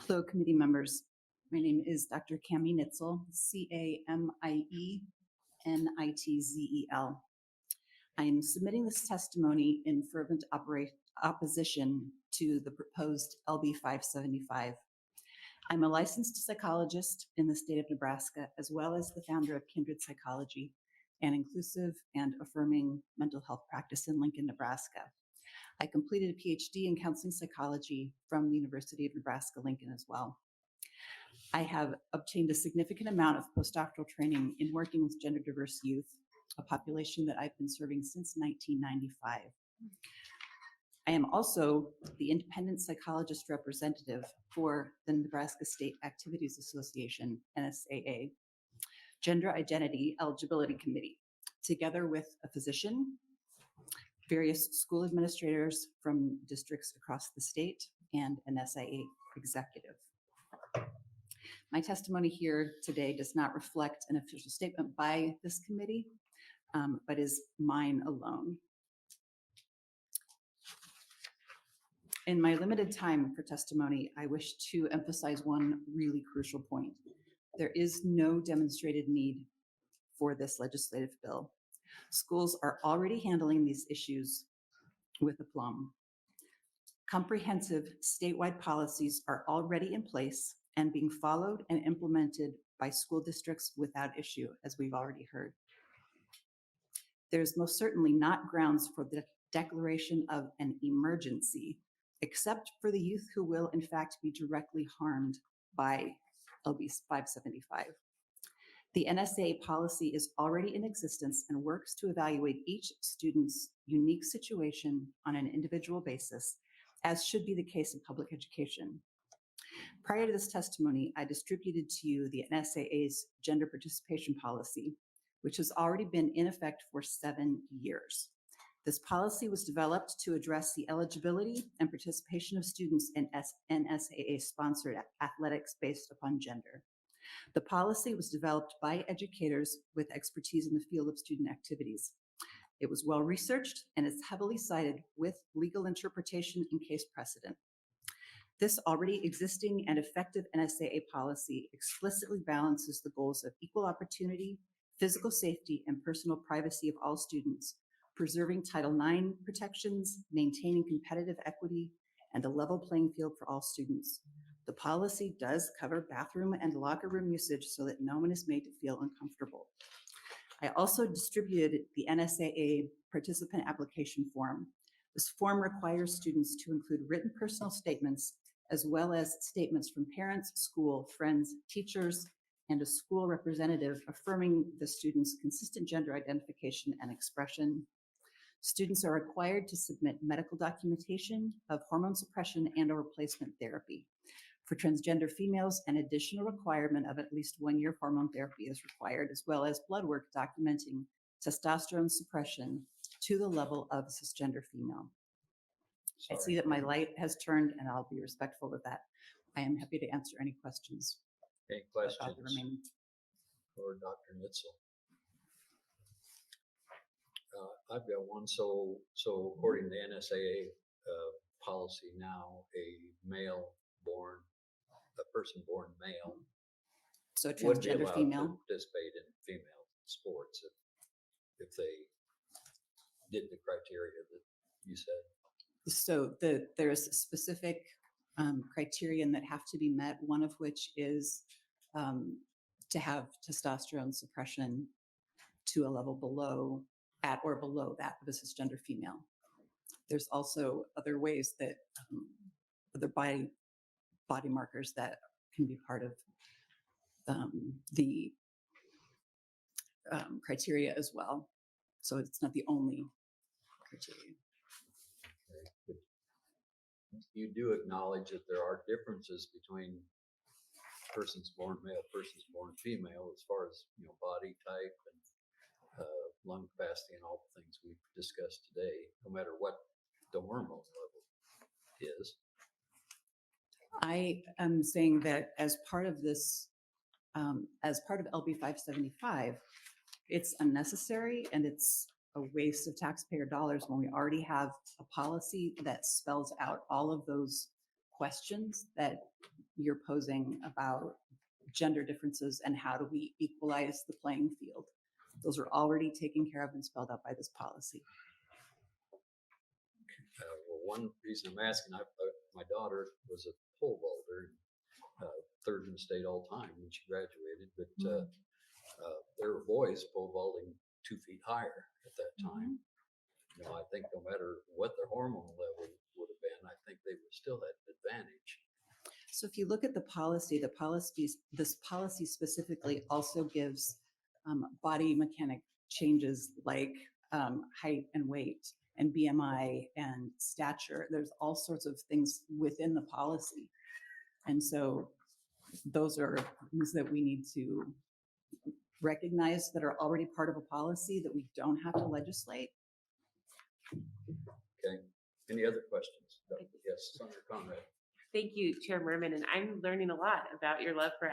Hello, committee members. My name is Dr. Cami Nitzel, C-A-M-I-E-N-I-T-Z-E-L. I am submitting this testimony in fervent opposition to the proposed LB 575. I'm a licensed psychologist in the state of Nebraska, as well as the founder of Kindred Psychology, an inclusive and affirming mental health practice in Lincoln, Nebraska. I completed a PhD in counseling psychology from the University of Nebraska-Lincoln as well. I have obtained a significant amount of postdoctoral training in working with gender diverse youth, a population that I've been serving since 1995. I am also the independent psychologist representative for the Nebraska School Activities Association, NSAA, Gender Identity Eligibility Committee, together with a physician, various school administrators from districts across the state, and an NSAA executive. My testimony here today does not reflect an official statement by this committee, but is mine alone. In my limited time for testimony, I wish to emphasize one really crucial point. There is no demonstrated need for this legislative bill. Schools are already handling these issues with aplomb. Comprehensive statewide policies are already in place and being followed and implemented by school districts without issue, as we've already heard. There's most certainly not grounds for the declaration of an emergency, except for the youth who will in fact be directly harmed by LB 575. The NSAA policy is already in existence and works to evaluate each student's unique situation on an individual basis, as should be the case in public education. Prior to this testimony, I distributed to you the NSAA's gender participation policy, which has already been in effect for 7 years. This policy was developed to address the eligibility and participation of students in NSAA-sponsored athletics based upon gender. The policy was developed by educators with expertise in the field of student activities. It was well researched and is heavily cited with legal interpretation and case precedent. This already existing and effective NSAA policy explicitly balances the goals of equal opportunity, physical safety, and personal privacy of all students, preserving Title IX protections, maintaining competitive equity, and a level playing field for all students. The policy does cover bathroom and locker room usage so that no one is made to feel uncomfortable. I also distributed the NSAA participant application form. This form requires students to include written personal statements, as well as statements from parents, school, friends, teachers, and a school representative affirming the student's consistent gender identification and expression. Students are required to submit medical documentation of hormone suppression and/or replacement therapy. For transgender females, an additional requirement of at least 1 year of hormone therapy is required, as well as blood work documenting testosterone suppression to the level of a cisgender female. I see that my light has turned, and I'll be respectful of that. I am happy to answer any questions. Any questions about the remaining. for Dr. Nitzel? I've got one. So according to the NSAA policy now, a person born male, So a would be transgender allowed female. to participate in female sports if they did the criteria that you said. So there's specific criterion that have to be met, one of which is to have testosterone suppression to a level at or below that of a cisgender female. There's also other ways that other body markers that can be part of the criteria as well. So it's not the only criteria. Okay. You do acknowledge that there are differences between persons born male, persons born female, as far as body type and lung capacity and all the things we've discussed today, no matter what the hormone level is. I am saying that as part of this, as part of LB 575, it's unnecessary and it's a waste of taxpayer dollars when we already have a policy that spells out all of those questions that you're posing about gender differences and how do we equalize the playing field. Those are already taken care of and spelled out by this policy. Well, one reason I'm asking, my daughter was a pole vaulter, third in the state all time when she graduated, but there were boys pole vaulting 2 feet higher at that time. You know, I think no matter what their hormone level would have been, I think they would still have an advantage. So if you look at this policy specifically also gives body mechanic changes like height and weight and BMI and stature. There's all sorts of things within the policy. And so those are things that we need to recognize that are already part of a policy that we don't have to legislate. Okay. Any other questions? Yes, Senator Conrad. Thank you, Chair Merman, and I'm learning a lot about your love for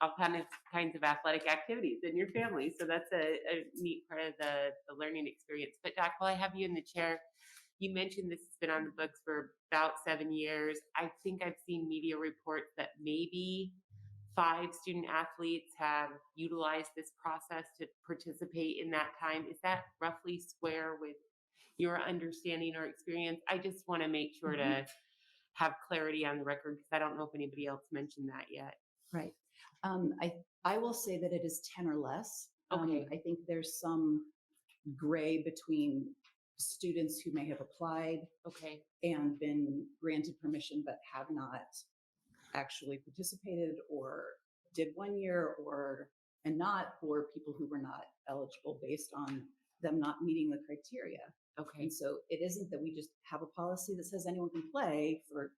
all kinds of athletic activities in your family. So that's a neat part of the learning experience. But Doc, while I have you in the chair, you mentioned this has been on the books for about 7 years. I think I've seen media reports that maybe 5 student athletes have utilized this process to participate in that time. Is that roughly square with your understanding or experience? I just want to make sure to have clarity on the record because I don't know if anybody else mentioned that yet. Right. I will say that it is 10 or less. Okay. I think there's some gray between students who may have applied and been granted permission but have not actually participated or did 1 year and not for people who were not eligible based on them not meeting the criteria. Okay. And so it isn't that we just have a policy that says anyone can play for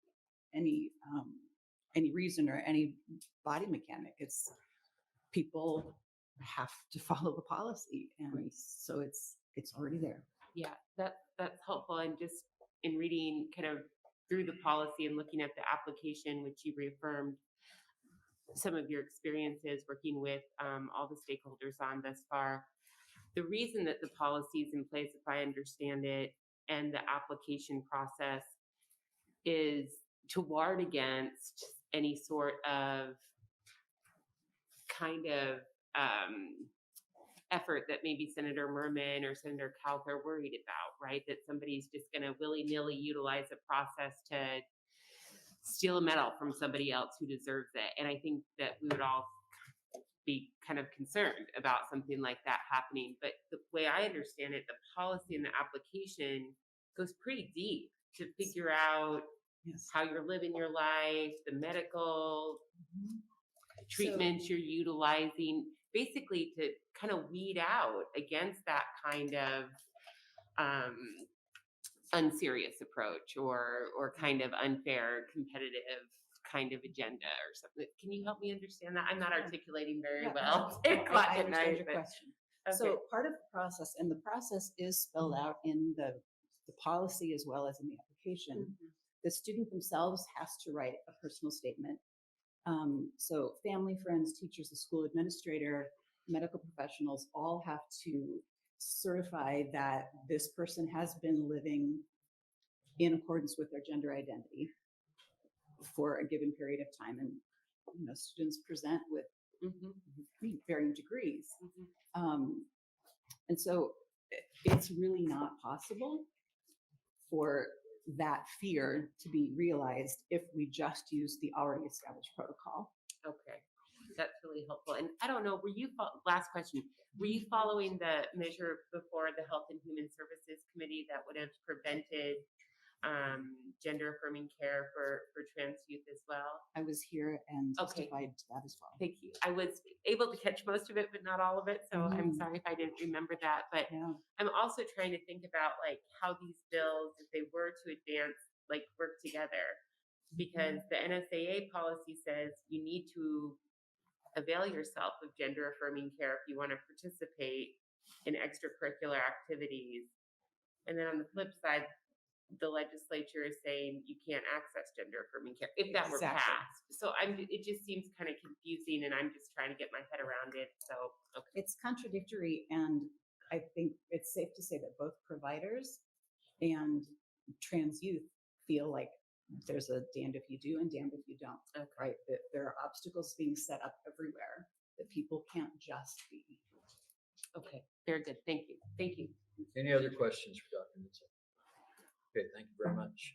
any reason or any body mechanic. It's people have to follow the policy, and so it's already there. Yeah, that's helpful. And just in reading kind of through the policy and looking at the application, which you reaffirmed some of your experiences working with all the stakeholders on thus far. The reason that the policy is in place, if I understand it, and the application process is to ward against any sort of kind of effort that maybe Senator Merman or Senator Kauth are worried about, right? That somebody's just going to willy-nilly utilize a process to steal a medal from somebody else who deserves it. And I think that we would all be kind of concerned about something like that happening. But the way I understand it, the policy and the application goes pretty deep to figure out how you're living your life, the medical treatments you're utilizing, basically to kind of weed out against that kind of unserious approach or kind of unfair competitive kind of agenda or something. Can you help me understand that? I'm not articulating very well. I understand your question. Okay. So part of the process, and the process is spelled out in the policy as well as in the application. The student themselves has to write a personal statement. So family, friends, teachers, the school administrator, medical professionals all have to certify that this person has been living in accordance with their gender identity for a given period of time. And students present with varying degrees. And so it's really not possible for that fear to be realized if we just use the already established protocol. Okay, that's really helpful. And I don't know, last question, were you following the measure before the Health and Human Services Committee that would have prevented gender affirming care for trans youth as well? I was here and testified to that as well. Thank you. I was able to catch most of it, but not all of it. So I'm sorry if I didn't remember that. But I'm also trying to think about like how these bills, if they were to advance, like work together, because the NSAA policy says you need to avail yourself of gender affirming care if you want to participate in extracurricular activities. And then on the flip side, the legislature is saying you can't access gender affirming care if that were passed. So it just seems kind of confusing, and I'm just trying to get my head around it. So it's contradictory, and I think it's safe to say that both providers and trans youth feel like there's a damned if you do and damned if you don't, Okay. right? That there are obstacles being set up everywhere that people can't just be. Okay. Very good. Thank you. Thank you. Any other questions for Dr. Nitzel? Okay, thank you very much.